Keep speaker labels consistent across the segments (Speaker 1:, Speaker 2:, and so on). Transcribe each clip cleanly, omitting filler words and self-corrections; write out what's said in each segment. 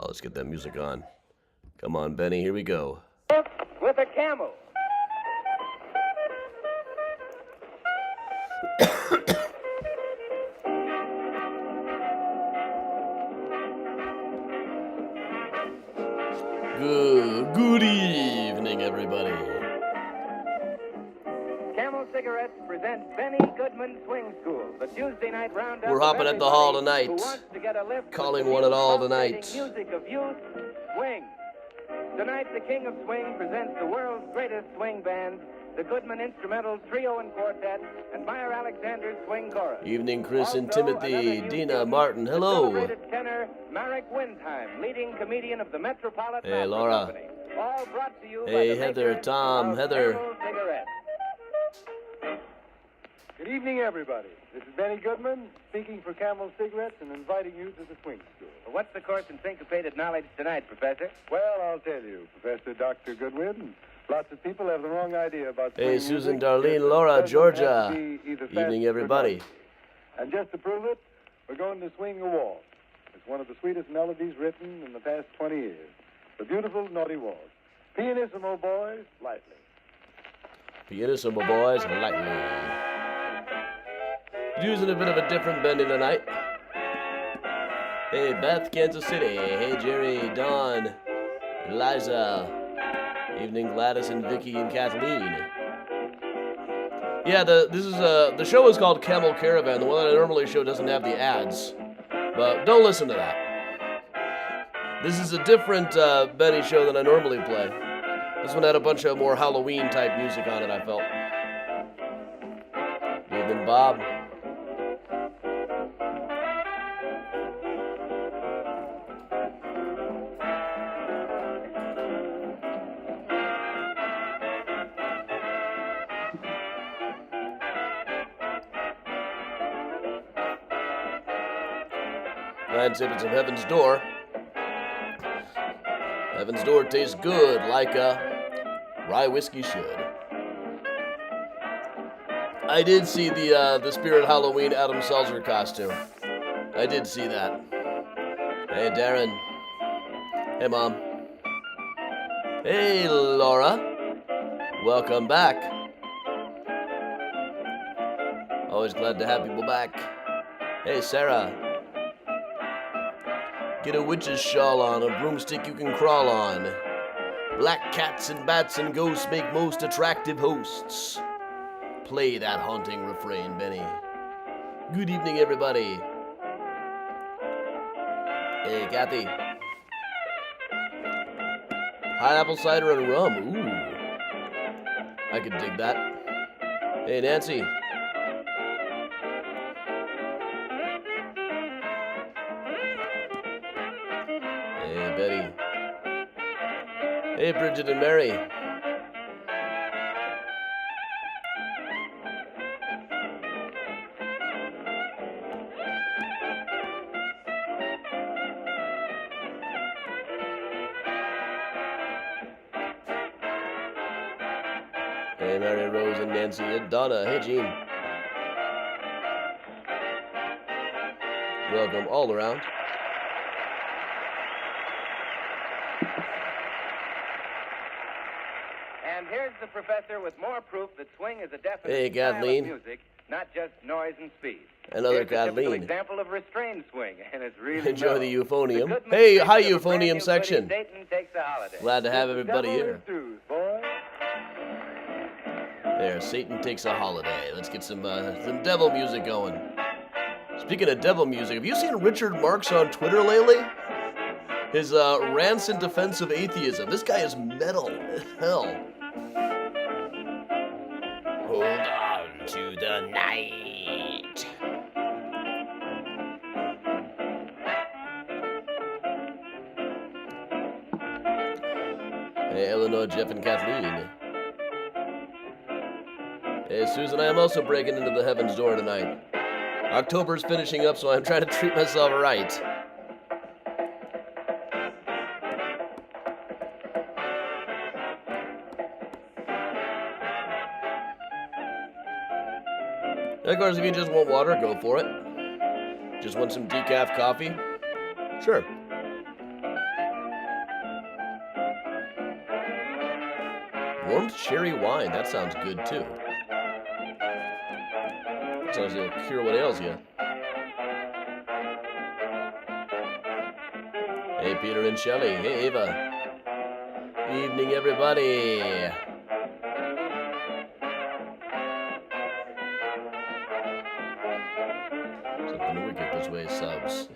Speaker 1: Oh, let's get that music on. Come on, Benny, here we go.
Speaker 2: With a camel.
Speaker 1: Good evening, everybody.
Speaker 2: Camel Cigarettes presents Benny Goodman Swing School, the Tuesday night roundup.
Speaker 1: We're hopping at the hall tonight.
Speaker 2: Who wants to get a lift
Speaker 1: Calling
Speaker 2: with the
Speaker 1: one at all
Speaker 2: pulsating
Speaker 1: tonight.
Speaker 2: Music of youth, swing. Tonight, the King of Swing presents the world's greatest swing band, the Goodman Instrumental Trio and Quartet, and Meyer Alexander's Swing Chorus.
Speaker 1: Evening, Chris and
Speaker 2: Also,
Speaker 1: Timothy.
Speaker 2: another new
Speaker 1: Dina,
Speaker 2: student,
Speaker 1: Martin,
Speaker 2: the
Speaker 1: hello.
Speaker 2: celebrated tenor Marek Windheim, leading comedian of the Metropolitan
Speaker 1: Hey,
Speaker 2: Opera
Speaker 1: Laura.
Speaker 2: Company. All brought to you by
Speaker 1: Hey,
Speaker 2: the
Speaker 1: Heather,
Speaker 2: makers
Speaker 1: Tom,
Speaker 2: of
Speaker 1: Heather.
Speaker 2: Camel Cigarettes.
Speaker 3: Good evening, everybody. This is Benny Goodman speaking for Camel Cigarettes and inviting you to the swing school.
Speaker 2: Well, what's the course in syncopated knowledge tonight, Professor?
Speaker 3: Well, I'll tell you, Professor Dr. Goodwin. Lots of people have the wrong idea about swing
Speaker 1: Hey,
Speaker 3: music.
Speaker 1: Susan,
Speaker 3: It
Speaker 1: Darlene, Laura,
Speaker 3: doesn't
Speaker 1: Georgia.
Speaker 3: have to be either fast
Speaker 1: Evening,
Speaker 3: or
Speaker 1: everybody.
Speaker 3: noisy. And just to prove it, we're going to swing a waltz. It's one of the sweetest melodies written in the past 20 years. The beautiful Naughty Waltz. Pianissimo, boys, lightly.
Speaker 1: Pianissimo, boys, lightly. Using a bit of a different bending tonight. Hey, Beth, Kansas City. Hey, Jerry, Don, Eliza. Evening, Gladys and Vicky and Kathleen. Yeah, the show is called Camel Caravan. The one that I normally show doesn't have the ads, but don't listen to that. This is a different Benny show than I normally play. This one had a bunch of more Halloween type music on it, I felt. Evening, Bob. Nine sipping some Heaven's Door. Heaven's Door tastes good, like a rye whiskey should. I did see the Spirit Halloween Adam Seltzer costume. I did see that. Hey, Darren. Hey, Mom. Hey, Laura. Welcome back. Always glad to have people back. Hey, Sarah. Get a witch's shawl on, a broomstick you can crawl on. Black cats and bats and ghosts make most attractive hosts. Play that haunting refrain, Benny. Good evening, everybody. Hey, Kathy. Pineapple cider and rum. Ooh. I could dig that. Hey, Nancy. Hey, Betty. Hey, Bridget and Mary. Hey, Mary Rose and Nancy and Donna. Hey, Jean. Welcome all around.
Speaker 2: And here's the professor with more proof that swing is a definite
Speaker 1: Hey,
Speaker 2: style of
Speaker 1: Kathleen.
Speaker 2: music, not just noise and speed.
Speaker 1: Another
Speaker 2: Here's a typical
Speaker 1: Kathleen.
Speaker 2: example of restrained swing, and it's really
Speaker 1: Enjoy the
Speaker 2: mellow.
Speaker 1: euphonium.
Speaker 2: The Goodman
Speaker 1: Hey,
Speaker 2: Street
Speaker 1: hi,
Speaker 2: of a brand
Speaker 1: euphonium
Speaker 2: new goodie,
Speaker 1: section.
Speaker 2: Dayton takes a holiday.
Speaker 1: Glad to have everybody
Speaker 3: Devil
Speaker 1: here.
Speaker 3: enthused, boys.
Speaker 1: There, Satan takes a holiday. Let's get some devil music going. Speaking of devil music, have you seen Richard Marx on Twitter lately? His rants in defense of atheism. This guy is metal as hell. Hold on to the night. Hey, Eleanor, Jeff, and Kathleen. Hey, Susan, I am also breaking into the Heaven's Door tonight. October's finishing up, so I'm trying to treat myself right. Of course, if you just want water, go for it. Just want some decaf coffee? Sure. warmed cherry wine. That sounds good too. Sounds like it'll cure what ails you. Hey, Peter and Shelley. Hey, Ava. Evening, everybody. Something wicked this way, subs.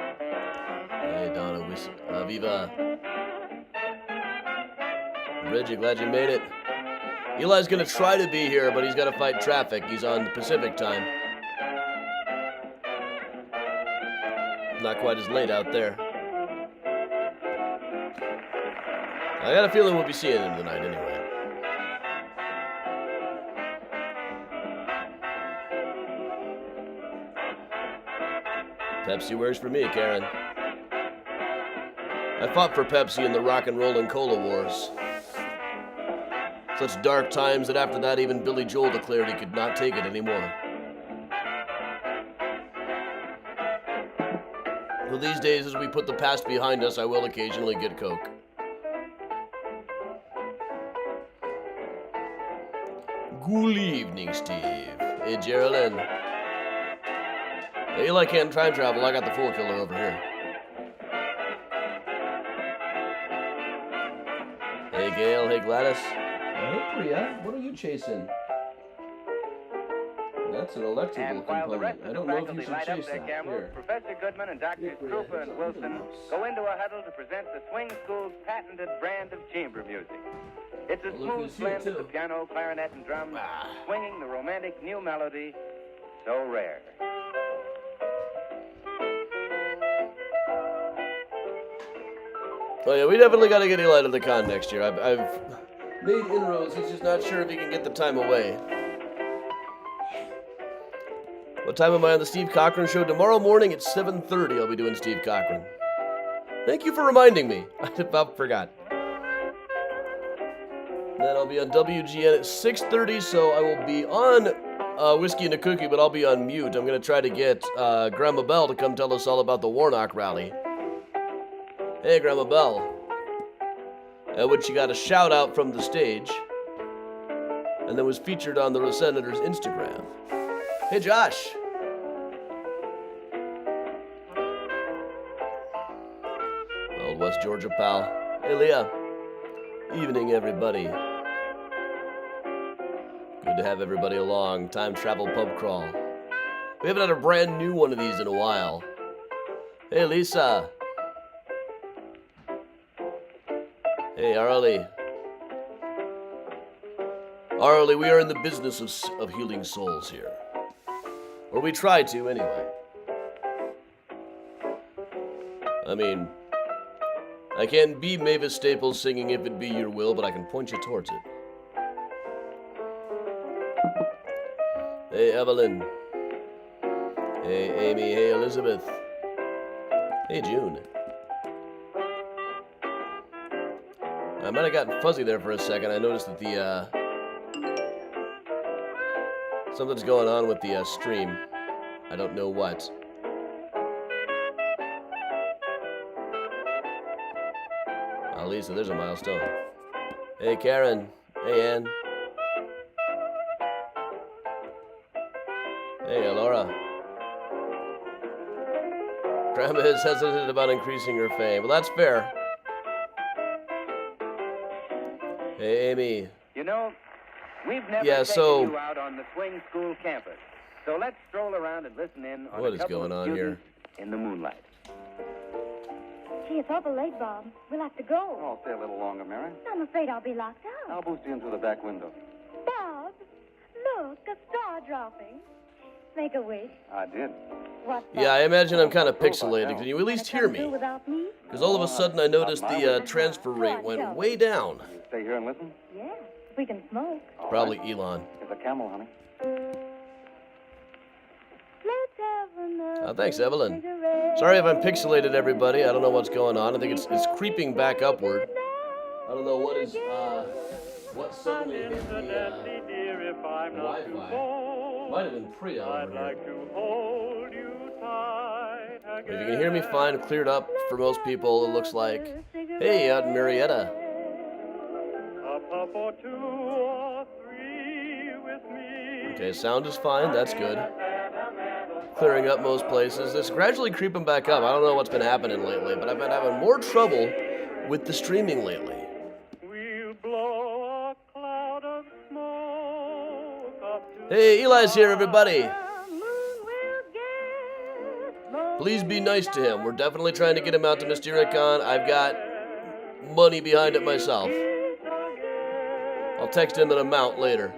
Speaker 1: Hey, Donna, Viva. Reggie, glad you made it. Eli's gonna try to be here, but he's gotta fight traffic. He's on Pacific time. Not quite as late out there. I got a feeling we'll be seeing him tonight anyway. Pepsi works for me, Karen. I fought for Pepsi in the rock and roll and cola wars. Such dark times that after that even Billy Joel declared he could not take it anymore. Well, these days, as we put the past behind us, I will occasionally get Coke. Good evening, Steve. Hey, Geraldine. Hey, Eli can't time travel. I got the Fool Killer over here. Hey, Gail. Hey, Gladys. Hey, Priya. What are you chasing? That's an electrical
Speaker 2: And while the rest
Speaker 1: component.
Speaker 2: of
Speaker 1: I
Speaker 2: the
Speaker 1: don't know if you
Speaker 2: faculty
Speaker 1: should
Speaker 2: light up
Speaker 1: chase
Speaker 2: their
Speaker 1: that.
Speaker 2: cameras,
Speaker 1: Here.
Speaker 2: Professor Goodman and Doctors Krupa and Wilson go into a huddle to present the Swing School's patented brand of chamber music. It's a
Speaker 1: Look
Speaker 2: smooth
Speaker 1: who's here,
Speaker 2: blend of
Speaker 1: too.
Speaker 2: the piano, clarinet, and drums,
Speaker 1: Ah.
Speaker 2: swinging the romantic new melody, so rare.
Speaker 1: Oh yeah, we definitely got to get Eli to the con next year. I've made inroads. He's just not sure if he can get the time away. What time am I on the Steve Cochran show? Tomorrow morning at 7:30 I'll be doing Steve Cochran. Thank you for reminding me. I about forgot. Then I'll be on WGN at 6:30, so I will be on Whiskey and a Cookie, but I'll be on mute. I'm going to try to get Grandma Bell to come tell us all about the Warnock rally. Hey, Grandma Bell. Which she got a shout out from the stage, and then was featured on the Senator's Instagram. Hey, Josh. Old West Georgia pal. Hey, Leah. Evening, everybody. Good to have everybody along. Time travel pub crawl. We haven't had a brand new one of these in a while. Hey, Lisa. Hey, Arlie. Arlie, we are in the business of healing souls here. Or we try to, anyway. I mean, I can't be Mavis Staples singing If It Be Your Will, but I can point you towards it. Hey, Evelyn. Hey, Amy. Hey, Elizabeth. Hey, June. I might have gotten fuzzy there for a second. I noticed that the, something's going on with the stream. I don't know what. Oh, Lisa, there's a milestone. Hey, Karen. Hey, Ann. Hey, Laura. Grandma is hesitant about increasing her fame. Well, that's fair. Hey, Amy.
Speaker 2: You know, we've never
Speaker 1: Yeah,
Speaker 2: taken
Speaker 1: so-
Speaker 2: you out on the Swing School campus. So let's stroll around and listen in on
Speaker 1: What
Speaker 2: a
Speaker 1: is
Speaker 2: couple
Speaker 1: going
Speaker 2: of
Speaker 1: on
Speaker 2: students in the moonlight.
Speaker 4: Gee, it's awful late, Bob. We'll have to go.
Speaker 3: Oh, stay a little longer, Mary.
Speaker 4: I'm afraid I'll be locked out.
Speaker 3: I'll boost you in through the back window.
Speaker 4: Bob, look, a star dropping. Make a wish.
Speaker 3: I did.
Speaker 4: What?
Speaker 1: Yeah, I imagine I'm kind of pixelated. Can you at least hear me?
Speaker 4: Without me?
Speaker 1: Because all of a sudden I noticed the transfer rate went way down.
Speaker 3: You stay here and listen?
Speaker 4: Yeah, we can smoke.
Speaker 1: Probably Elon.
Speaker 3: It's a camel, honey.
Speaker 4: Let's have another
Speaker 1: Thanks, Evelyn.
Speaker 4: cigarette.
Speaker 1: Sorry if I'm pixelated, everybody. I don't know what's going on. I think it's creeping back upward. I don't know what is what suddenly hit the Wi-Fi. Might have been Priya over here.
Speaker 5: to hold you tight
Speaker 1: If you can hear me fine, cleared up for most people, it looks like. Hey, out in Marietta. Okay, sound is fine, that's good. Clearing up most places. It's gradually creeping back up. I don't know what's been happening lately, but I've been having more trouble with the streaming lately. Hey, Eli's here, everybody. Please be nice to him. We're definitely trying to get him out to Mystericon. I've got money behind it myself. I'll text him an amount later.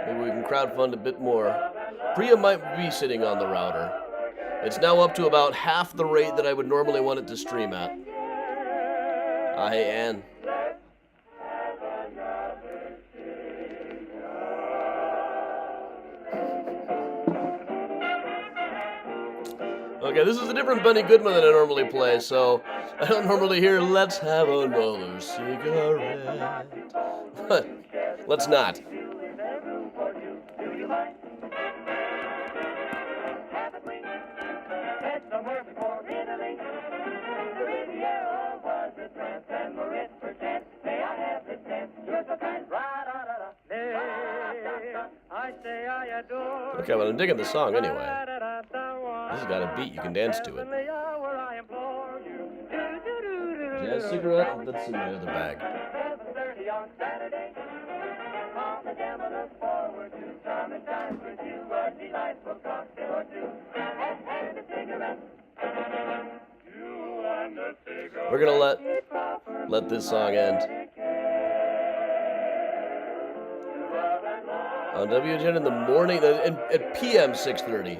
Speaker 1: Maybe we can crowdfund a bit more. Priya might be sitting on the router. It's now up to about half the rate that I would normally want it to stream at. Hey, Ann. Okay, this is a different Benny Goodman than I normally play, so I don't normally hear "Let's have another cigarette." Let's not. Okay, well, I'm digging the song anyway. This has got a beat, you can dance to it. Jazz cigarette? That's in my other bag. We're gonna let this song end. On WGN in the morning, at PM 6:30.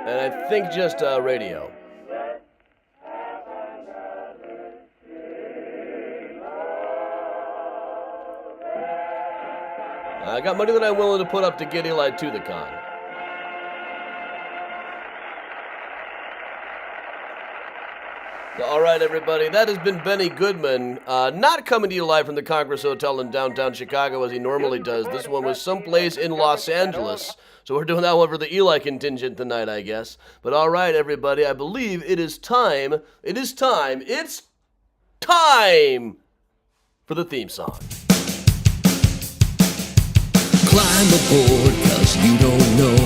Speaker 1: And I think just radio. I got money that I'm willing to put up to get Eli to the con. All right, everybody, that has been Benny Goodman, not coming to you live from the Congress Hotel in downtown Chicago as he normally does. This one was someplace in Los Angeles, so we're doing that one for the Eli contingent tonight, I guess. But all right, everybody, I believe it's time for the theme song.
Speaker 5: Climb aboard, cause you don't know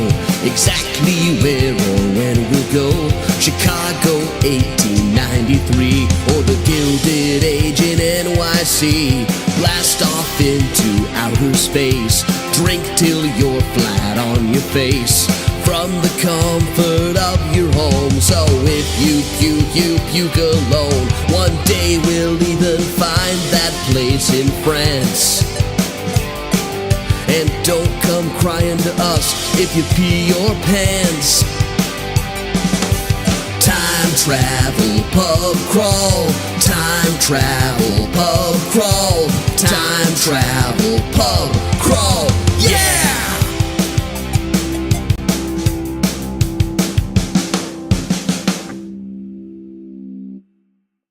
Speaker 5: exactly where or when we'll go. Chicago 1893, or the Gilded Age in NYC. Blast off into outer space, drink till you're flat on your face. From the comfort of your home, so if you puke alone, one day we'll even find that place in France. And don't come crying to us if you pee your pants. Time travel pub crawl. Time travel pub crawl. Time travel pub crawl. Yeah!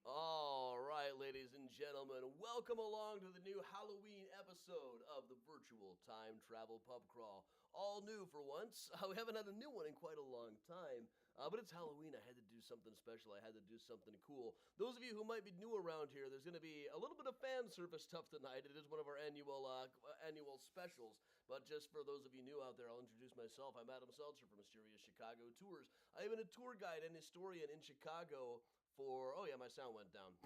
Speaker 1: All right, ladies and gentlemen, welcome along to the new Halloween episode of the virtual time travel pub crawl. All new for once. We haven't had a new one in quite a long time, but it's Halloween. I had to do something special. I had to do something cool. Those of you who might be new around here, there's going to be a little bit of fan service stuff tonight. It is one of our annual specials. But just for those of you new out there, I'll introduce myself. I'm Adam Seltzer from Mysterious Chicago Tours. I have been a tour guide and historian in Chicago for... Oh, yeah, my sound went down.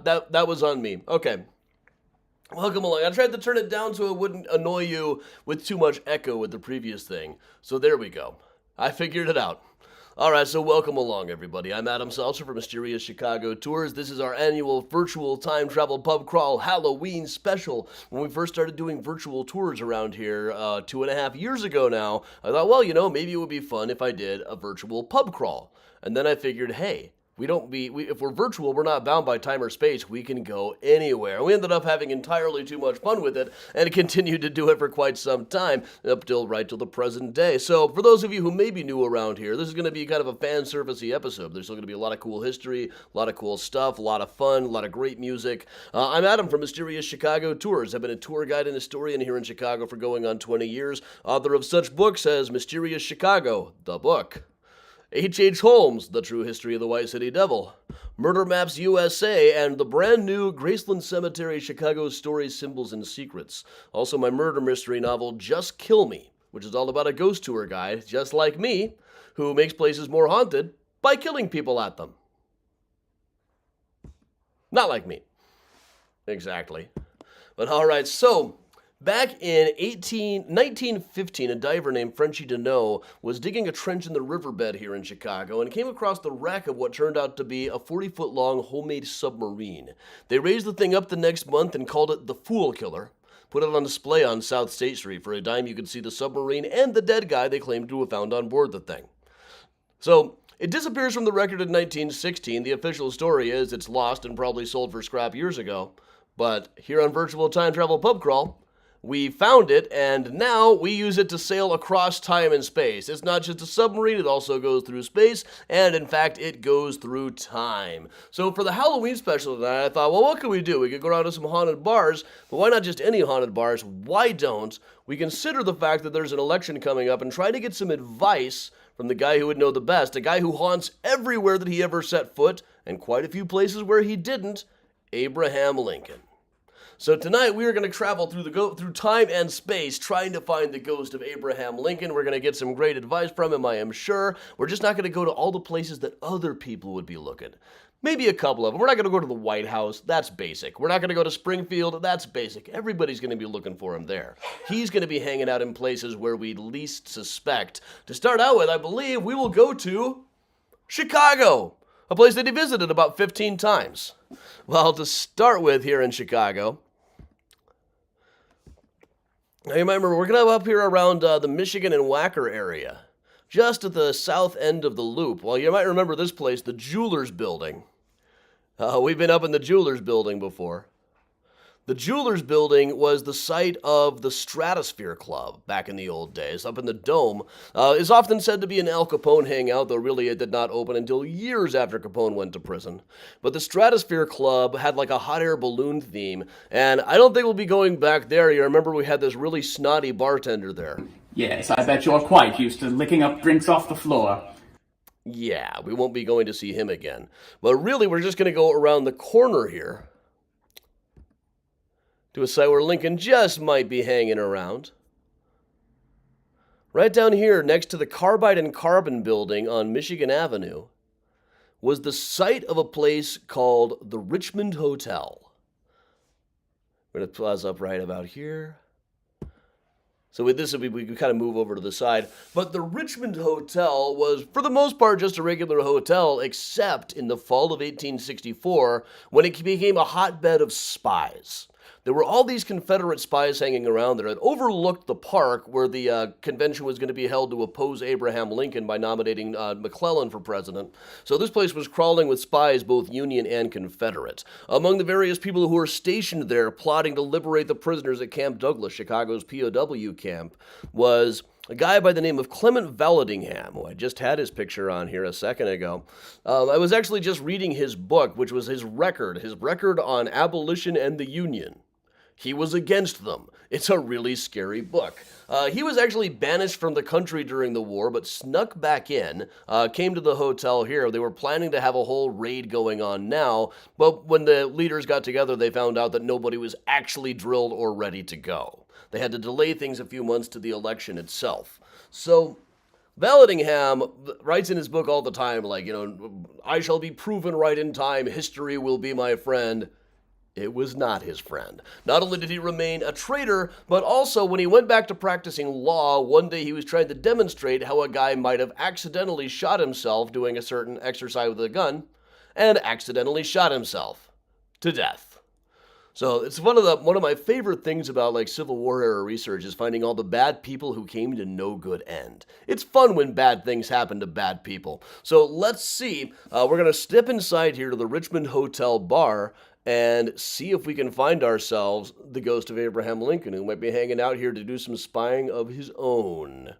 Speaker 1: That was on me. Okay. Welcome along. I tried to turn it down so it wouldn't annoy you with too much echo with the previous thing. So there we go. I figured it out. All right, so welcome along, everybody. I'm Adam Seltzer from Mysterious Chicago Tours. This is our annual virtual time travel pub crawl Halloween special. When we first started doing virtual tours around here 2.5 years ago now, I thought, well, maybe it would be fun if I did a virtual pub crawl. And then I figured, hey, If we're virtual, we're not bound by time or space. We can go anywhere. We ended up having entirely too much fun with it and continued to do it for quite some time, right till the present day. So for those of you who may be new around here, this is going to be kind of a fan servicey episode. There's still going to be a lot of cool history, a lot of cool stuff, a lot of fun, a lot of great music. I'm Adam from Mysterious Chicago Tours. I've been a tour guide and historian here in Chicago for going on 20 years, author of such books as Mysterious Chicago, the book, H.H. Holmes, The True History of the White City Devil, Murder Maps USA, and the brand new Graceland Cemetery Chicago Stories, Symbols, and Secrets. Also my murder mystery novel, Just Kill Me, which is all about a ghost tour guide, just like me, who makes places more haunted by killing people at them. Not like me. Exactly. But alright, so back in 1915, a diver named Frenchy Deneau was digging a trench in the riverbed here in Chicago and came across the wreck of what turned out to be a 40-foot-long homemade submarine. They raised the thing up the next month and called it the Fool Killer, put it on display on South State Street. For a dime, you could see the submarine and the dead guy they claimed to have found on board the thing. So it disappears from the record in 1916. The official story is it's lost and probably sold for scrap years ago. But here on Virtual Time Travel Pub Crawl, we found it, and now we use it to sail across time and space. It's not just a submarine, it also goes through space, and in fact, it goes through time. So for the Halloween special tonight, I thought, well, what could we do? We could go down to some haunted bars, but why not just any haunted bars? Why don't we consider the fact that there's an election coming up and try to get some advice from the guy who would know the best, a guy who haunts everywhere that he ever set foot, and quite a few places where he didn't, Abraham Lincoln. So tonight we are going to travel through time and space trying to find the ghost of Abraham Lincoln. We're going to get some great advice from him, I am sure. We're just not going to go to all the places that other people would be looking. Maybe a couple of them. We're not going to go to the White House. That's basic. We're not going to go to Springfield. That's basic. Everybody's going to be looking for him there. He's going to be hanging out in places where we least suspect. To start out with, I believe we will go to Chicago, a place that he visited about 15 times. Well, to start with here in Chicago, now you might remember we're going to up here around the Michigan and Wacker area, just at the south end of the loop. Well, you might remember this place, the Jewelers Building. We've been up in the Jewelers Building before. The Jewelers Building was the site of the Stratosphere Club back in the old days, up in the Dome. Is often said to be an Al Capone hangout, though really it did not open until years after Capone went to prison. But the Stratosphere Club had like a hot air balloon theme, and I don't think we'll be going back there. You remember we had this really snotty bartender there.
Speaker 6: Yes, I bet you're quite used to licking up drinks off the floor.
Speaker 1: Yeah, we won't be going to see him again. But really, we're just going to go around the corner here to a site where Lincoln just might be hanging around. Right down here, next to the Carbide and Carbon building on Michigan Avenue, was the site of a place called the Richmond Hotel. We're going to pause up right about here. So with this, we can kind of move over to the side. But the Richmond Hotel was, for the most part, just a regular hotel, except in the fall of 1864, when it became a hotbed of spies. There were all these Confederate spies hanging around there. It overlooked the park where the convention was going to be held to oppose Abraham Lincoln by nominating McClellan for president. So this place was crawling with spies, both Union and Confederate. Among the various people who were stationed there plotting to liberate the prisoners at Camp Douglas, Chicago's POW camp, was a guy by the name of Clement Vallandigham, who I just had his picture on here a second ago. I was actually just reading his book, which was his record on abolition and the Union. He was against them. It's a really scary book. He was actually banished from the country during the war, but snuck back in, came to the hotel here. They were planning to have a whole raid going on now, but when the leaders got together, they found out that nobody was actually drilled or ready to go. They had to delay things a few months to the election itself. So Vallandigham writes in his book all the time, like, I shall be proven right in time, history will be my friend. It was not his friend. Not only did he remain a traitor, but also when he went back to practicing law, one day he was trying to demonstrate how a guy might have accidentally shot himself doing a certain exercise with a gun, and accidentally shot himself to death. So it's one of my favorite things about like Civil War era research is finding all the bad people who came to no good end. It's fun when bad things happen to bad people. So let's see. We're gonna step inside here to the Richmond Hotel bar and see if we can find ourselves the ghost of Abraham Lincoln, who might be hanging out here to do some spying of his own.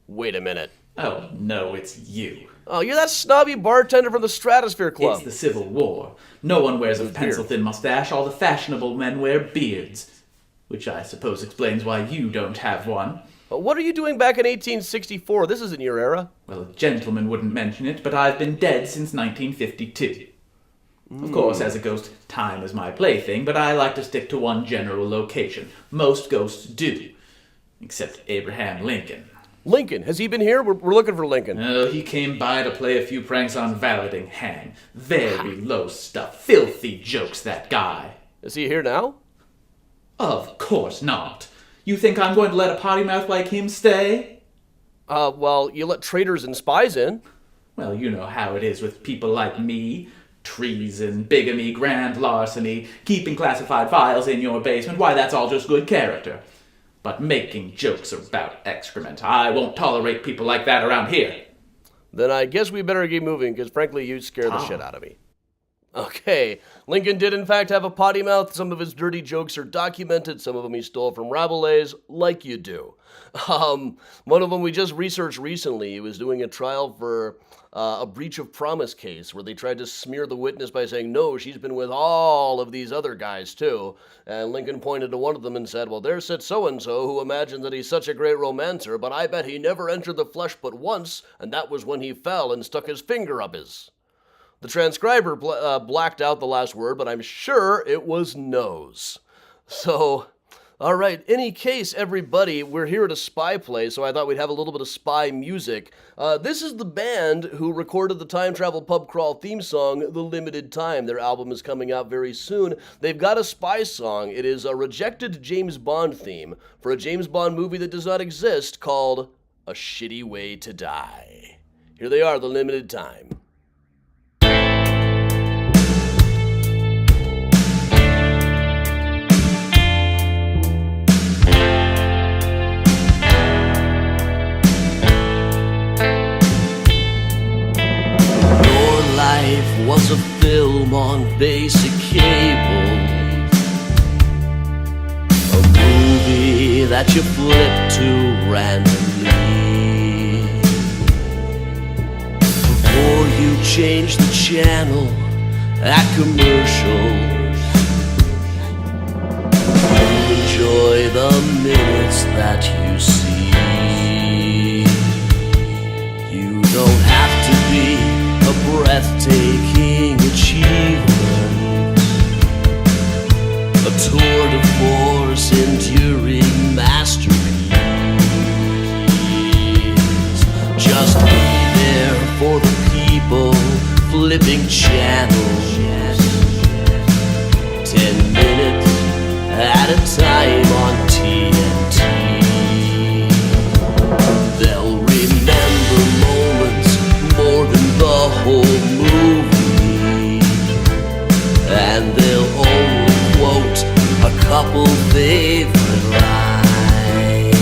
Speaker 1: Wait a minute.
Speaker 7: Oh, no, it's you.
Speaker 1: Oh, you're that snobby bartender from the Stratosphere Club.
Speaker 7: It's the Civil War. No one wears a pencil-thin mustache. All the fashionable men wear beards. Which I suppose explains why you don't have one.
Speaker 1: What are you doing back in 1864? This isn't your era.
Speaker 7: Well, a gentleman wouldn't mention it, but I've been dead since 1952. Of course, as a ghost, time is my plaything, but I like to stick to one general location. Most ghosts do. Except Abraham Lincoln.
Speaker 1: Lincoln, has he been here? We're looking for Lincoln.
Speaker 7: Oh, he came by to play a few pranks on Valeting Hang. Very low stuff. Filthy jokes, that guy.
Speaker 1: Is he here now?
Speaker 7: Of course not. You think I'm going to let a potty mouth like him stay?
Speaker 1: Well, you let traitors and spies in.
Speaker 7: Well, you know how it is with people like me. Treason, bigamy, grand larceny, keeping classified files in your basement. Why, that's all just good character. But making jokes about excrement, I won't tolerate people like that around here.
Speaker 1: Then I guess we better get moving, because frankly, you scare the shit out of me. Okay, Lincoln did in fact have a potty mouth. Some of his dirty jokes are documented. Some of them he stole from Rabelais, like you do. One of them we just researched recently. He was doing a trial for a breach of promise case where they tried to smear the witness by saying, no, she's been with all of these other guys too. And Lincoln pointed to one of them and said, well, there sits so-and-so who imagined that he's such a great romancer, but I bet he never entered the flesh but once, and that was when he fell and stuck his finger up his. The transcriber blacked out the last word, but I'm sure it was nose. So, all right, any case, everybody, we're here at a spy play, so I thought we'd have a little bit of spy music. This is the band who recorded the Time Travel Pub Crawl theme song, The Limited Time. Their album is coming out very soon. They've got a spy song. It is a rejected James Bond theme for a James Bond movie that does not exist called A Shitty Way to Die. Here they are, The Limited Time. Was a film on basic cable, a movie that you flip to randomly. Before you change the channel at commercials, you enjoy the minutes that you see. You don't have to be a breathtaking achievement, a tour de force enduring masterpiece. Just be there for the people flipping channels, 10 minutes at a time on TNT. They'll remember moments more than the whole movie, and they'll only quote a couple favorite lines.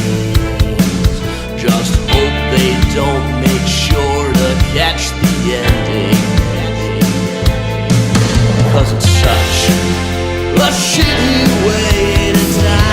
Speaker 1: Just hope they don't make sure to catch the ending, 'cause it's such a shitty way to die.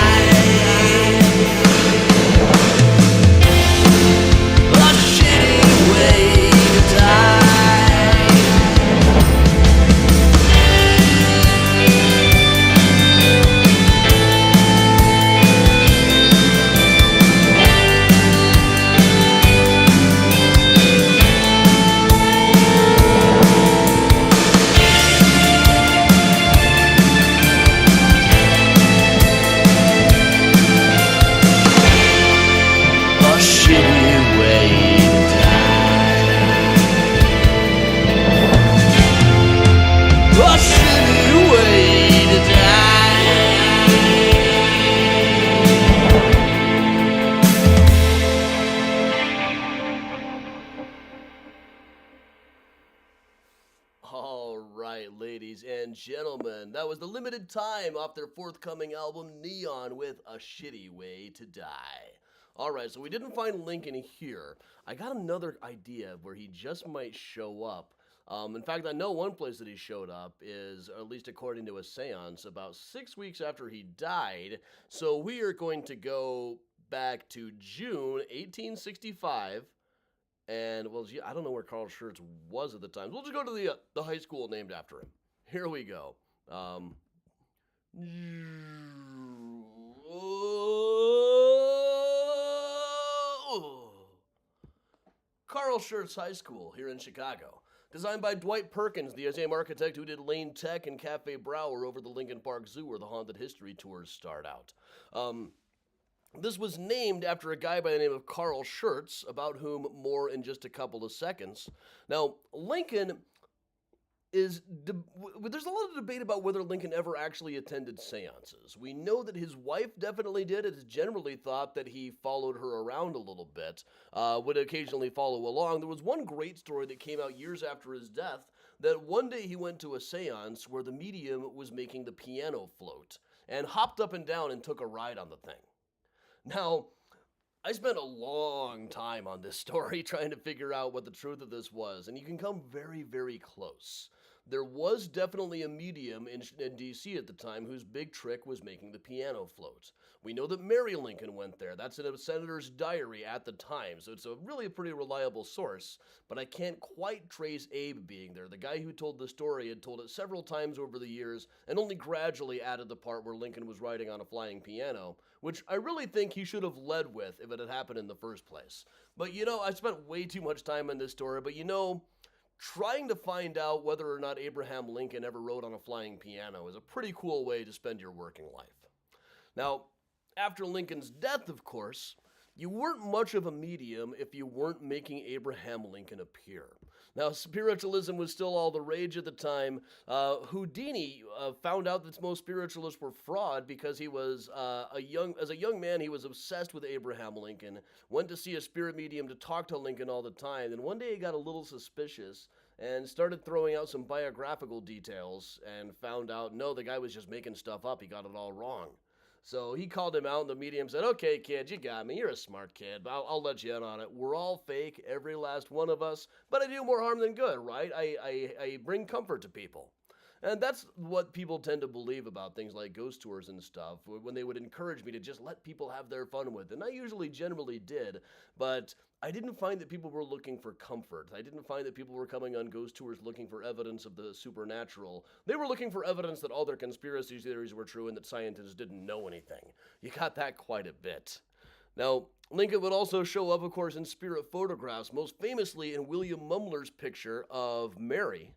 Speaker 1: right, ladies and gentlemen, that was the limited time off their forthcoming album Neon with A Shitty Way to Die. All right, so we didn't find Lincoln here. I got another idea where he just might show up. In fact, I know one place that he showed up is, or at least according to a seance, about 6 weeks after he died. So we are going to go back to June 1865. And, well, I don't know where Carl Schurz was at the time. We'll just go to the high school named after him. Here we go. Carl Schurz High School here in Chicago. Designed by Dwight Perkins, the same architect who did Lane Tech and Cafe Brower over the Lincoln Park Zoo where the Haunted History tours start out. This was named after a guy by the name of Carl Schurz, about whom more in just a couple of seconds. Now, Lincoln there's a lot of debate about whether Lincoln ever actually attended seances. We know that his wife definitely did. It is generally thought that he followed her around a little bit, would occasionally follow along. There was one great story that came out years after his death, that one day he went to a seance where the medium was making the piano float, and hopped up and down and took a ride on the thing. Now, I spent a long time on this story trying to figure out what the truth of this was, and you can come very, very close. There was definitely a medium in D.C. at the time whose big trick was making the piano float. We know that Mary Lincoln went there. That's in a senator's diary at the time, so it's really a pretty reliable source, but I can't quite trace Abe being there. The guy who told the story had told it several times over the years and only gradually added the part where Lincoln was riding on a flying piano, which I really think he should have led with if it had happened in the first place. But I spent way too much time on this story, but trying to find out whether or not Abraham Lincoln ever rode on a flying piano is a pretty cool way to spend your working life. Now, after Lincoln's death, of course, you weren't much of a medium if you weren't making Abraham Lincoln appear. Now, spiritualism was still all the rage at the time. Houdini found out that most spiritualists were fraud because he was as a young man, he was obsessed with Abraham Lincoln, went to see a spirit medium to talk to Lincoln all the time, and one day he got a little suspicious and started throwing out some biographical details and found out, no, the guy was just making stuff up. He got it all wrong. So he called him out, and the medium said, okay, kid, you got me. You're a smart kid. I'll let you in on it. We're all fake, every last one of us, but I do more harm than good, right? I bring comfort to people. And that's what people tend to believe about things like ghost tours and stuff, when they would encourage me to just let people have their fun with it. And I usually generally did, but I didn't find that people were looking for comfort. I didn't find that people were coming on ghost tours looking for evidence of the supernatural. They were looking for evidence that all their conspiracy theories were true and that scientists didn't know anything. You got that quite a bit. Now, Lincoln would also show up, of course, in spirit photographs, most famously in William Mumler's picture of Mary,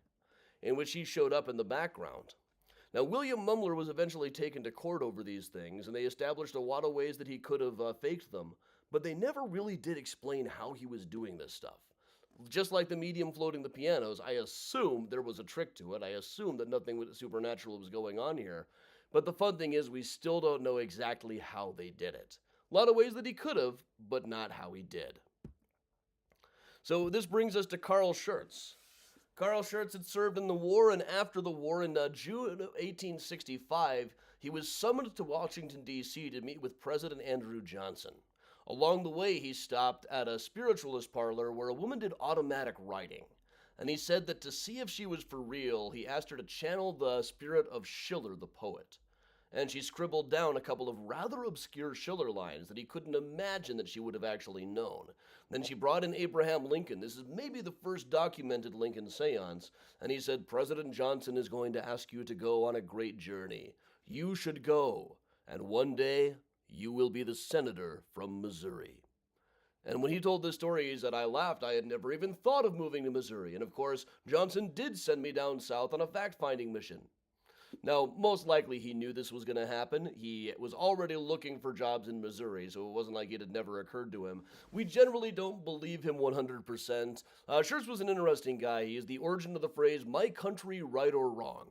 Speaker 1: in which he showed up in the background. Now, William Mumler was eventually taken to court over these things, and they established a lot of ways that he could have faked them, but they never really did explain how he was doing this stuff. Just like the medium floating the pianos, I assume there was a trick to it. I assume that nothing supernatural was going on here. But the fun thing is we still don't know exactly how they did it. A lot of ways that he could have, but not how he did. So this brings us to Carl Schurz. Carl Schurz had served in the war, and after the war, in June 1865, he was summoned to Washington, D.C. to meet with President Andrew Johnson. Along the way, he stopped at a spiritualist parlor where a woman did automatic writing. And he said that to see if she was for real, he asked her to channel the spirit of Schiller, the poet. And she scribbled down a couple of rather obscure Schiller lines that he couldn't imagine that she would have actually known. Then she brought in Abraham Lincoln. This is maybe the first documented Lincoln seance. And he said, President Johnson is going to ask you to go on a great journey. You should go. And one day, you will be the senator from Missouri. And when he told this story, he said, I laughed. I had never even thought of moving to Missouri. And of course, Johnson did send me down south on a fact-finding mission. Now, most likely he knew this was going to happen. He was already looking for jobs in Missouri, so it wasn't like it had never occurred to him. We generally don't believe him 100%. Schurz was an interesting guy. He is the origin of the phrase, my country, right or wrong,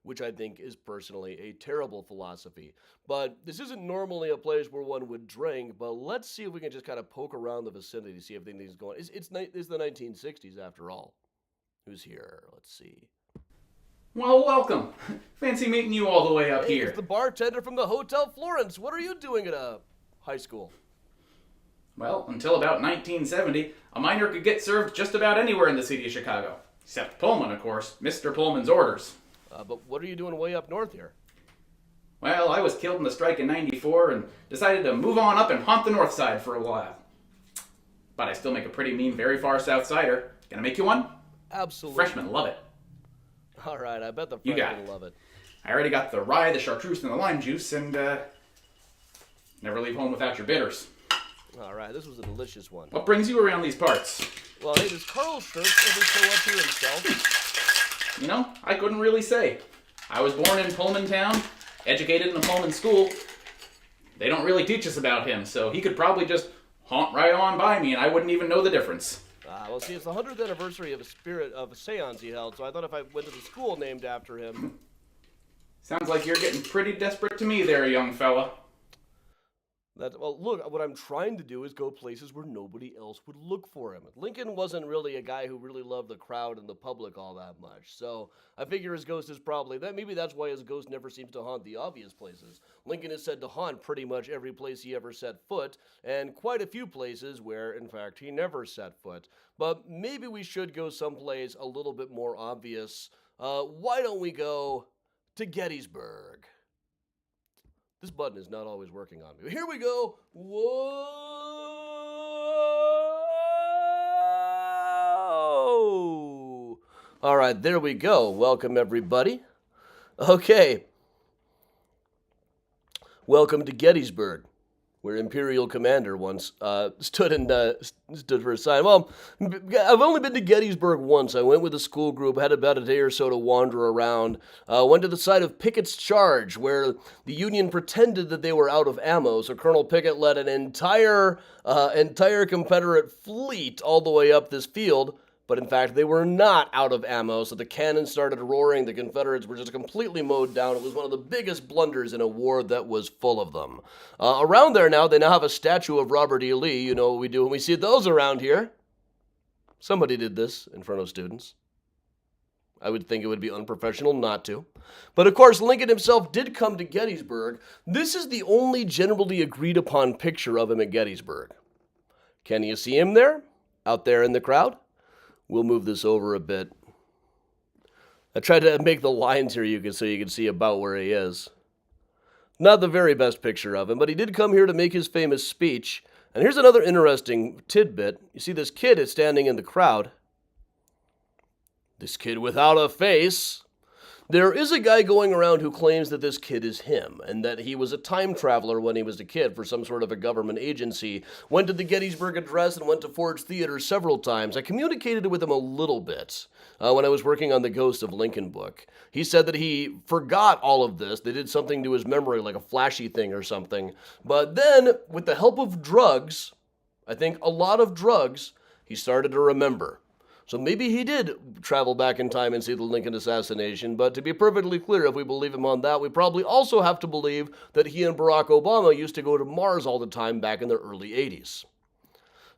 Speaker 1: which I think is personally a terrible philosophy. But this isn't normally a place where one would drink, but let's see if we can just kind of poke around the vicinity to see if anything's going. It's the 1960s after all. Who's here? Let's see.
Speaker 6: Well, welcome. Fancy meeting you all the way up
Speaker 1: Hey,
Speaker 6: here.
Speaker 1: it's the bartender from the Hotel Florence. What are you doing at a high school?
Speaker 6: Well, until about 1970, a minor could get served just about anywhere in the city of Chicago. Except Pullman, of course. Mr. Pullman's orders.
Speaker 1: But what are you doing way up north here?
Speaker 6: Well, I was killed in the strike in '94 and decided to move on up and haunt the north side for a while. But I still make a pretty mean, very far south sider. Gonna make you one?
Speaker 1: Absolutely.
Speaker 6: Freshmen love it.
Speaker 1: All right, I bet the
Speaker 6: You got
Speaker 1: freshmen
Speaker 6: it.
Speaker 1: love it.
Speaker 6: I already got the rye, the chartreuse, and the lime juice, and never leave home without your bitters.
Speaker 1: All right, this was a delicious one.
Speaker 6: What brings you around these parts?
Speaker 1: Well, hey, does Carl Schurz ever show up here himself?
Speaker 6: You know, I couldn't really say. I was born in Pullman Town, educated in a Pullman school. They don't really teach us about him, so he could probably just haunt right on by me and I wouldn't even know the difference.
Speaker 1: Well, see, it's the 100th anniversary of a seance he held, so I thought if I went to the school named after him.
Speaker 6: Sounds like you're getting pretty desperate to me there, young fella.
Speaker 1: Well, look, what I'm trying to do is go places where nobody else would look for him. Lincoln wasn't really a guy who really loved the crowd and the public all that much, so I figure his ghost is probably that. Maybe that's why his ghost never seems to haunt the obvious places. Lincoln is said to haunt pretty much every place he ever set foot, and quite a few places where, in fact, he never set foot. But maybe we should go someplace a little bit more obvious. Why don't we go to Gettysburg? This button is not always working on me. Here we go. Whoa! All right, there we go. Welcome, everybody. Okay. Welcome to Gettysburg, where Imperial Commander once stood for a sign. Well, I've only been to Gettysburg once. I went with a school group, had about a day or so to wander around. Went to the site of Pickett's Charge, where the Union pretended that they were out of ammo, so Colonel Pickett led an entire Confederate fleet all the way up this field. But in fact, they were not out of ammo, so the cannons started roaring. The Confederates were just completely mowed down. It was one of the biggest blunders in a war that was full of them. Around there now, they now have a statue of Robert E. Lee. You know what we do when we see those around here. Somebody did this in front of students. I would think it would be unprofessional not to. But of course, Lincoln himself did come to Gettysburg. This is the only generally agreed upon picture of him at Gettysburg. Can you see him there? Out there in the crowd? We'll move this over a bit. I tried to make the lines here so you can see about where he is. Not the very best picture of him, but he did come here to make his famous speech. And here's another interesting tidbit. You see this kid is standing in the crowd. This kid without a face. There is a guy going around who claims that this kid is him, and that he was a time traveler when he was a kid for some sort of a government agency, went to the Gettysburg Address and went to Ford's Theater several times. I communicated with him a little bit when I was working on the Ghost of Lincoln book. He said that he forgot all of this. They did something to his memory, like a flashy thing or something. But then, with the help of drugs, I think a lot of drugs, he started to remember. So maybe he did travel back in time and see the Lincoln assassination, but to be perfectly clear, if we believe him on that, we probably also have to believe that he and Barack Obama used to go to Mars all the time back in the early 80s.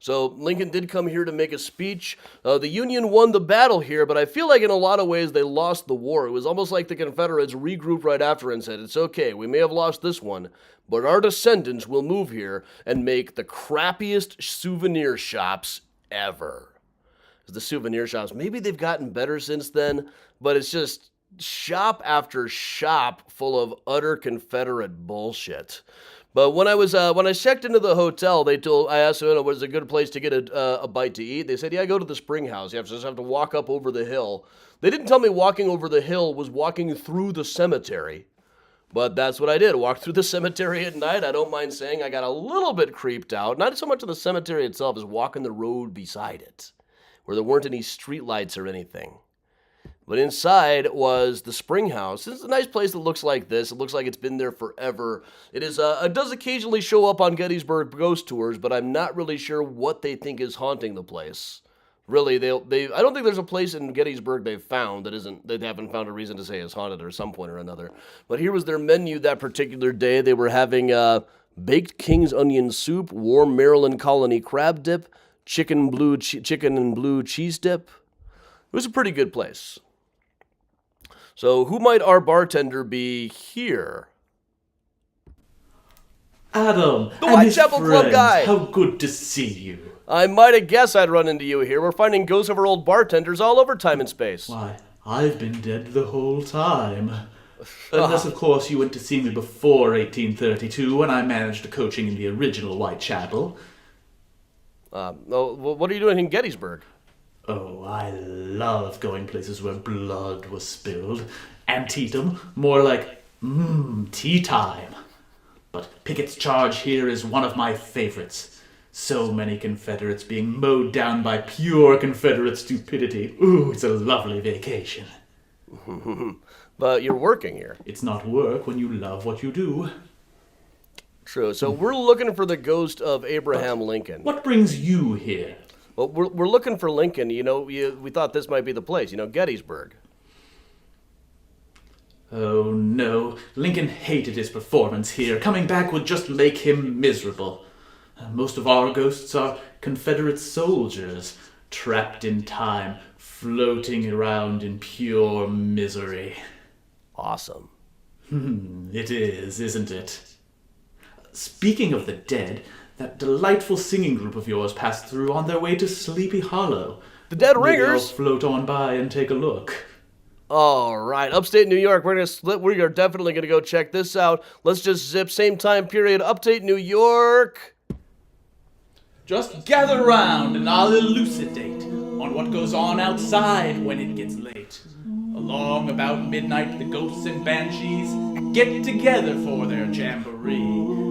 Speaker 1: So Lincoln did come here to make a speech. The Union won the battle here, but I feel like in a lot of ways they lost the war. It was almost like the Confederates regrouped right after and said, it's okay, we may have lost this one, but our descendants will move here and make the crappiest souvenir shops ever. The souvenir shops, maybe they've gotten better since then, but it's just shop after shop full of utter Confederate bullshit. But when I checked into the hotel, I asked them, was it a good place to get a bite to eat? They said, yeah, go to the Spring House. You just have to walk up over the hill. They didn't tell me walking over the hill was walking through the cemetery. But that's what I did. Walked through the cemetery at night. I don't mind saying I got a little bit creeped out. Not so much of the cemetery itself as walking the road beside it, where there weren't any streetlights or anything. But inside was the Spring House. It's a nice place that looks like this. It looks like it's been there forever. It does occasionally show up on Gettysburg ghost tours, but I'm not really sure what they think is haunting the place. Really, I don't think there's a place in Gettysburg they've found they haven't found a reason to say is haunted at some point or another. But here was their menu that particular day. They were having baked King's onion soup, warm Maryland colony crab dip, chicken and blue cheese dip. It was a pretty good place. So who might our bartender be here?
Speaker 7: Adam,
Speaker 1: The
Speaker 7: and his
Speaker 1: Whitechapel Club
Speaker 7: friends,
Speaker 1: guy.
Speaker 7: How good to see you.
Speaker 1: I might have guessed I'd run into you here. We're finding ghosts of our old bartenders all over time and space.
Speaker 7: Why, I've been dead the whole time. Unless, of course, you went to see me before 1832 when I managed coaching in the original Whitechapel.
Speaker 1: What are you doing in Gettysburg?
Speaker 7: Oh, I love going places where blood was spilled. Antietam, more like, tea time. But Pickett's Charge here is one of my favorites. So many Confederates being mowed down by pure Confederate stupidity. Ooh, it's a lovely vacation.
Speaker 1: But you're working here.
Speaker 7: It's not work when you love what you do.
Speaker 1: True. So we're looking for the ghost of Abraham Lincoln.
Speaker 7: What brings you here?
Speaker 1: Well, we're looking for Lincoln. You know, we thought this might be the place. You know, Gettysburg.
Speaker 7: Oh no, Lincoln hated his performance here. Coming back would just make him miserable. Most of our ghosts are Confederate soldiers, trapped in time, floating around in pure misery.
Speaker 1: Awesome.
Speaker 7: It is, isn't it? Speaking of the dead, that delightful singing group of yours passed through on their way to Sleepy Hollow.
Speaker 1: The Dead
Speaker 7: Maybe I'll
Speaker 1: Ringers?
Speaker 7: float on by and take a look.
Speaker 1: All right, upstate New York. We are definitely gonna go check this out. Let's just zip same time period. Upstate New York.
Speaker 7: Just gather round and I'll elucidate on what goes on outside when it gets late. Along about midnight, the ghosts and banshees get together for their jamboree.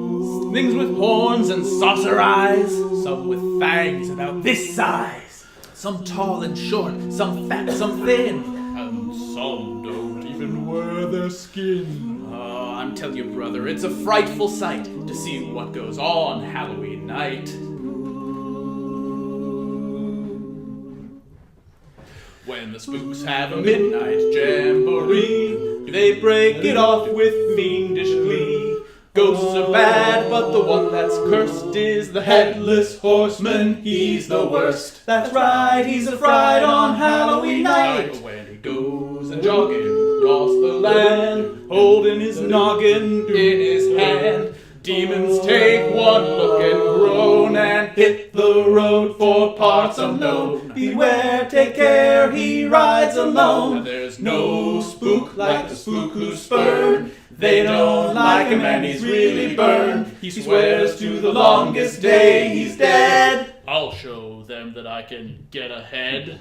Speaker 7: Things with horns and saucer eyes, some with fangs about this size. Some tall and short, some fat, some thin, and some don't even wear their skin. Oh, I'm telling you, brother, it's a frightful sight to see what goes on Halloween night. When the spooks have a midnight jamboree, they break it off with fiendish glee. Ghosts are bad, but the one that's cursed is the Headless Horseman. He's the worst. That's right, he's a fright on Halloween night. When he goes and jogging across the land, holding his noggin in his hand, demons take one look and groan and hit the road for parts unknown. Beware, take care, he rides alone. Now there's no spook like the spook who's spurned. They don't like him and he's really burned. He swears to the longest day he's dead. I'll show them that I can get ahead.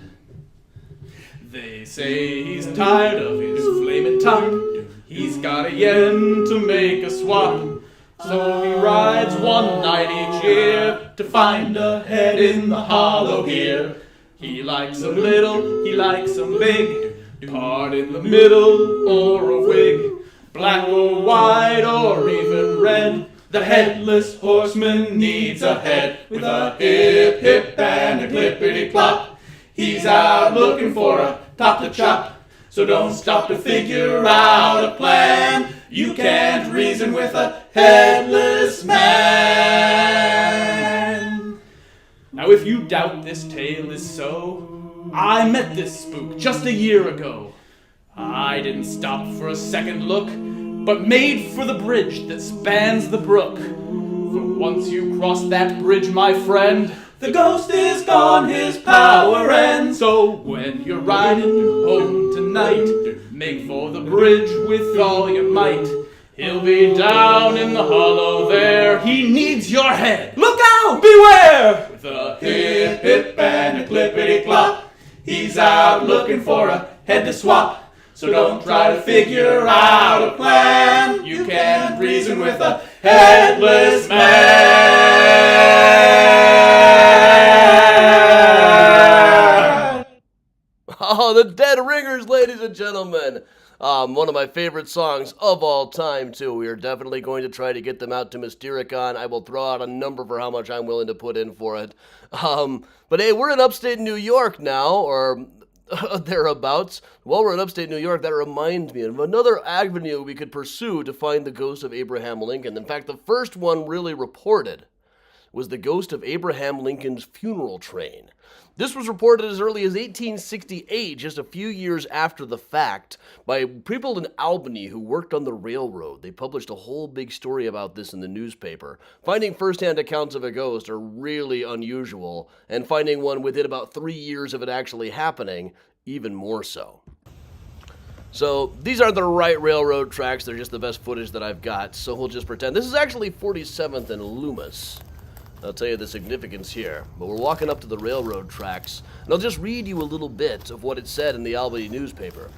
Speaker 7: They say he's tired of his flaming tongue. He's got a yen to make a swap. So he rides one night each year to find a head in the hollow here. He likes 'em little, he likes 'em big, part in the middle or a wig, black or white or even red. The Headless Horseman needs a head with a hip hip and a clippity clop. He's out looking for a top to chop. So don't stop to figure out a plan. You can't reason with a headless man. Now if you doubt this tale is so, I met this spook just a year ago. I didn't stop for a second look, but made for the bridge that spans the brook. For once you cross that bridge, my friend, the ghost is gone, his power ends. So when you're riding home tonight, make for the bridge with all your might. He'll be down in the hollow there. He needs your head. Look out! Beware! With a hip hip and a clippity clop, he's out looking for a head to swap. So don't try to figure out a plan. You can't reason with a headless man.
Speaker 1: Oh, the Dead Ringers, ladies and gentlemen. One of my favorite songs of all time, too. We are definitely going to try to get them out to Mystericon. I will throw out a number for how much I'm willing to put in for it. But hey, we're in upstate New York now, or thereabouts. While we're in upstate New York, that reminds me of another avenue we could pursue to find the ghost of Abraham Lincoln. In fact, the first one really reported was the ghost of Abraham Lincoln's funeral train. This was reported as early as 1868, just a few years after the fact, by people in Albany who worked on the railroad. They published a whole big story about this in the newspaper. Finding first-hand accounts of a ghost are really unusual, and finding one within about 3 years of it actually happening, even more so. So these aren't the right railroad tracks, they're just the best footage that I've got, so we'll just pretend. This is actually 47th and Loomis. I'll tell you the significance here, but we're walking up to the railroad tracks, and I'll just read you a little bit of what it said in the Albany newspaper.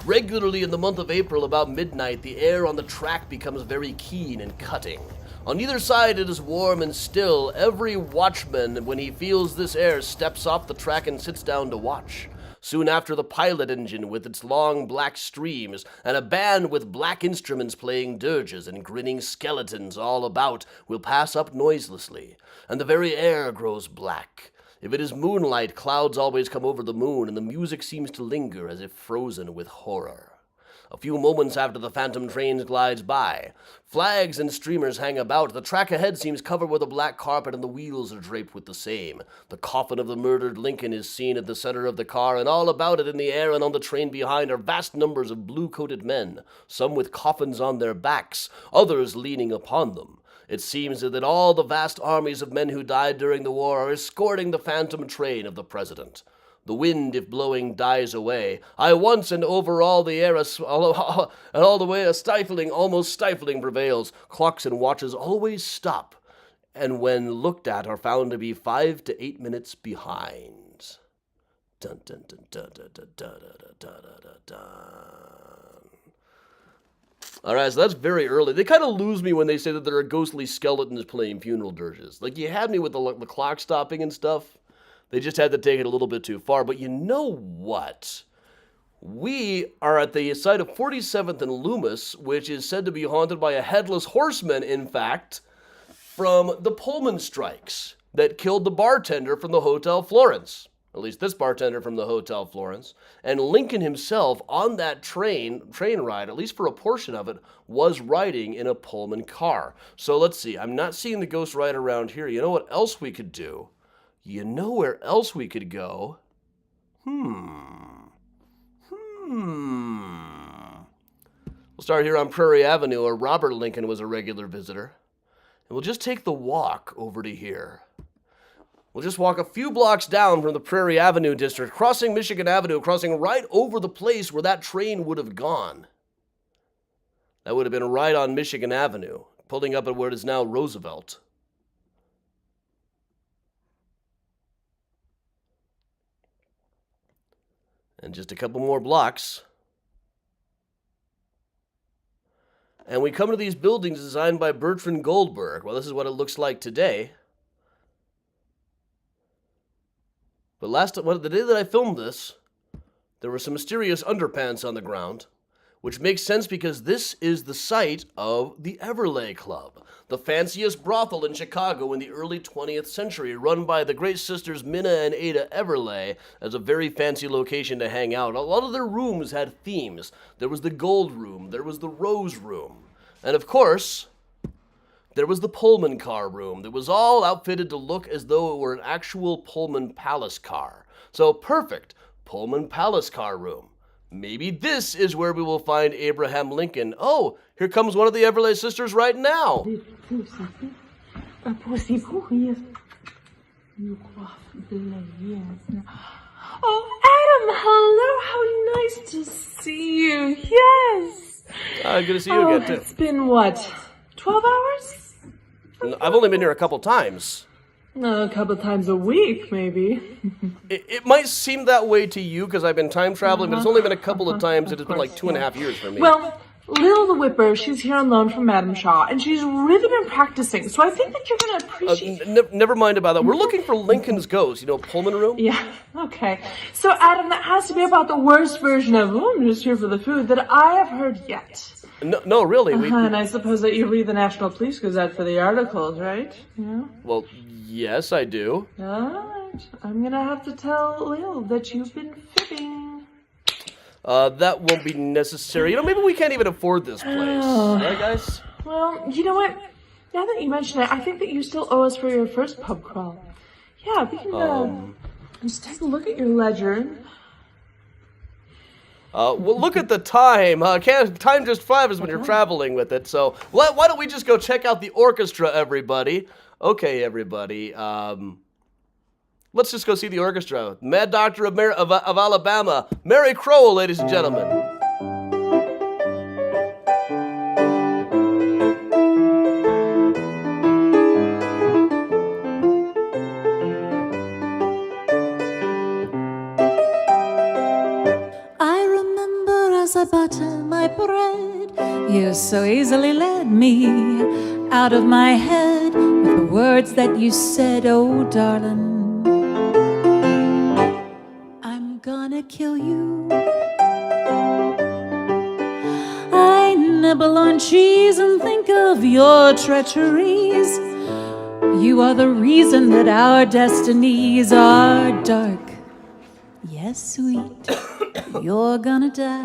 Speaker 1: Regularly in the month of April, about midnight, the air on the track becomes very keen and cutting. On either side it is warm and still. Every watchman, when he feels this air, steps off the track and sits down to watch. Soon after, the pilot engine with its long black streams, and a band with black instruments playing dirges and grinning skeletons all about will pass up noiselessly, and the very air grows black. If it is moonlight, clouds always come over the moon, and the music seems to linger as if frozen with horror. A few moments after the phantom train glides by, flags and streamers hang about. The track ahead seems covered with a black carpet, and the wheels are draped with the same. The coffin of the murdered Lincoln is seen at the center of the car, and all about it in the air and on the train behind are vast numbers of blue-coated men, some with coffins on their backs, others leaning upon them. It seems that all the vast armies of men who died during the war are escorting the phantom train of the president. The wind, if blowing, dies away. I once and over all the air, and all the way a stifling, almost stifling prevails. Clocks and watches always stop, and when looked at are found to be 5 to 8 minutes behind. Dun dun dun dun dun dun dun dun dun dun. All right, so that's very early. They kind of lose me when they say that there are ghostly skeletons playing funeral dirges. Like, you had me with the clock stopping and stuff. They just had to take it a little bit too far. But you know what? We are at the site of 47th and Loomis, which is said to be haunted by a headless horseman, in fact, from the Pullman strikes that killed the bartender from the Hotel Florence. At least this bartender from the Hotel Florence. And Lincoln himself, on that train ride, at least for a portion of it, was riding in a Pullman car. So let's see. I'm not seeing the ghost ride around here. You know what else we could do? You know where else we could go? We'll start here on Prairie Avenue, where Robert Lincoln was a regular visitor. And we'll just take the walk over to here. We'll just walk a few blocks down from the Prairie Avenue district, crossing Michigan Avenue, crossing right over the place where that train would have gone. That would have been right on Michigan Avenue, pulling up at where it is now Roosevelt. And just a couple more blocks. And we come to these buildings designed by Bertrand Goldberg. Well, this is what it looks like today. But the day that I filmed this, there were some mysterious underpants on the ground, which makes sense because this is the site of the Everleigh Club, the fanciest brothel in Chicago in the early 20th century, run by the great sisters Minna and Ada Everleigh as a very fancy location to hang out. A lot of their rooms had themes. There was the Gold Room, there was the Rose Room, and of course, there was the Pullman car room that was all outfitted to look as though it were an actual Pullman Palace car. So perfect, Pullman Palace car room. Maybe this is where we will find Abraham Lincoln. Oh, here comes one of the Everleigh sisters right now.
Speaker 8: Oh, Adam, hello. How nice to see you. Yes.
Speaker 1: Good to see you again, too.
Speaker 8: It's been, what, 12 hours?
Speaker 1: I've only been here a couple times.
Speaker 8: A couple times a week, maybe.
Speaker 1: It might seem that way to you because I've been time traveling, but it's only been a couple of times. It has been like 2.5 years for me.
Speaker 8: Well, Lil the Whipper, she's here on loan from Madam Shaw, and she's really been practicing, so I think that you're going to appreciate...
Speaker 1: Never mind about that. We're looking for Lincoln's ghost, you know, Pullman room?
Speaker 8: Yeah, okay. So, Adam, that has to be about the worst version of, I'm just here for the food, that I have heard yet.
Speaker 1: No, really.
Speaker 8: And I suppose that you read the National Police Gazette for the articles, right? Yeah.
Speaker 1: Well, yes, I do.
Speaker 8: All right. I'm going to have to tell Lil that you've been fibbing.
Speaker 1: That won't be necessary. You know, maybe we can't even afford this place. Right, guys?
Speaker 8: Well, you know what? Now that you mention it, I think that you still owe us for your first pub crawl. Yeah, we can just take a look at your ledger.
Speaker 1: Well, look at the time. Time just flies when you're traveling with it. So why don't we just go check out the orchestra, everybody? Okay, everybody. Let's just go see the orchestra. Mad Doctor of Alabama, Mary Crowell, ladies and gentlemen.
Speaker 9: I remember as I butter my bread, you so easily led me out of my head with the words that you said, oh darling. Gonna kill you. I nibble on cheese and think of your treacheries. You are the reason that our destinies are dark. Yes, sweet, you're gonna die.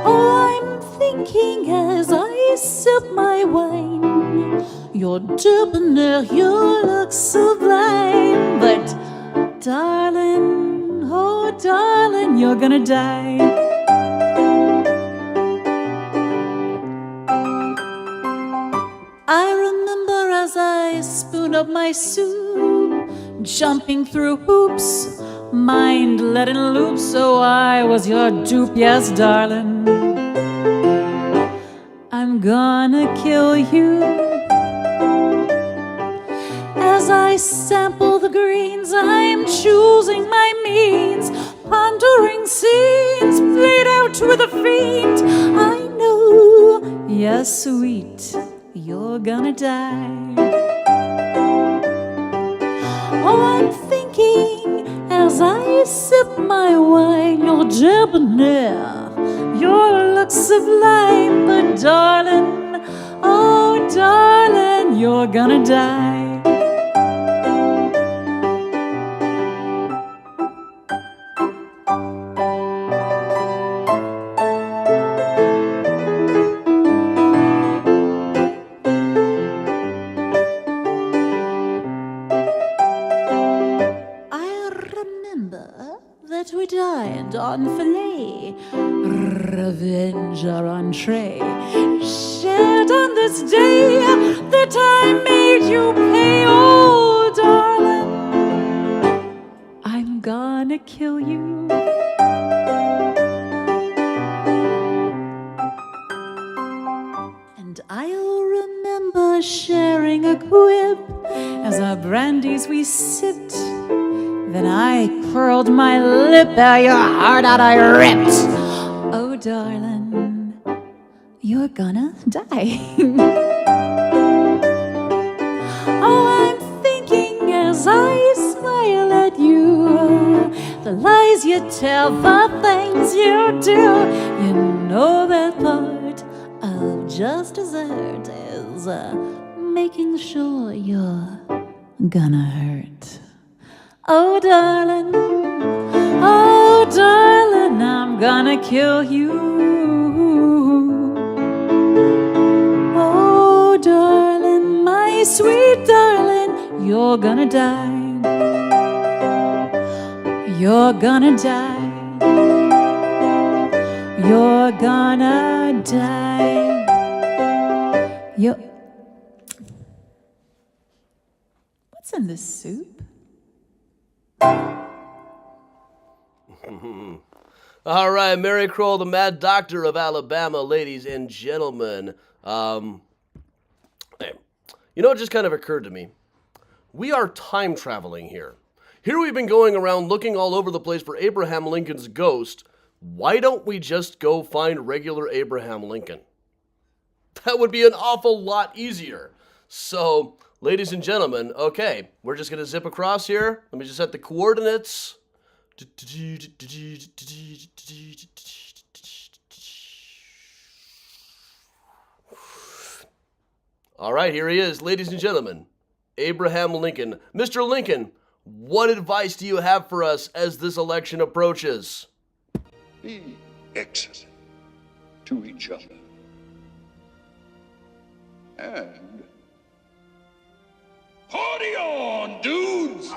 Speaker 9: Oh, I'm thinking as I sip my wine, you're debonair, you look sublime, but darling, oh darling, you're gonna die. I remember as I spoon up my soup, jumping through hoops, mind led in loops, so I was your dupe, yes darling. I'm gonna kill you. As I sample the greens, I'm choosing my means, pondering scenes played out with a fiend. I know, yes, sweet, you're gonna die. Oh, I'm thinking as I sip my wine, you're debonair, your look sublime, but darling, oh darling, you're gonna die. On filet, revenge or entree, shared on this day that I made you pay, oh darling, I'm gonna kill you. And I'll remember sharing a quip as our brandies we sipped. Then I curled my lip, your heart out I ripped. Oh, darling, you're gonna die. Oh, I'm thinking as I smile at you, the lies you tell, the things you do. You know that part of just dessert is making sure you're gonna hurt. Oh, darling, I'm gonna kill you. Oh, darling, my sweet darling, you're gonna die. You're gonna die. You're gonna die. What's in this soup?
Speaker 1: All right, Mary Crowell, the Mad Doctor of Alabama, ladies and gentlemen. Hey, you know, it just kind of occurred to me. We are time traveling here. Here we've been going around looking all over the place for Abraham Lincoln's ghost. Why don't we just go find regular Abraham Lincoln? That would be an awful lot easier. So, ladies and gentlemen, okay, we're just going to zip across here. Let me just set the coordinates. All right, here he is, ladies and gentlemen. Abraham Lincoln. Mr. Lincoln, what advice do you have for us as this election approaches?
Speaker 10: Be excellent to each other. And party on, dudes!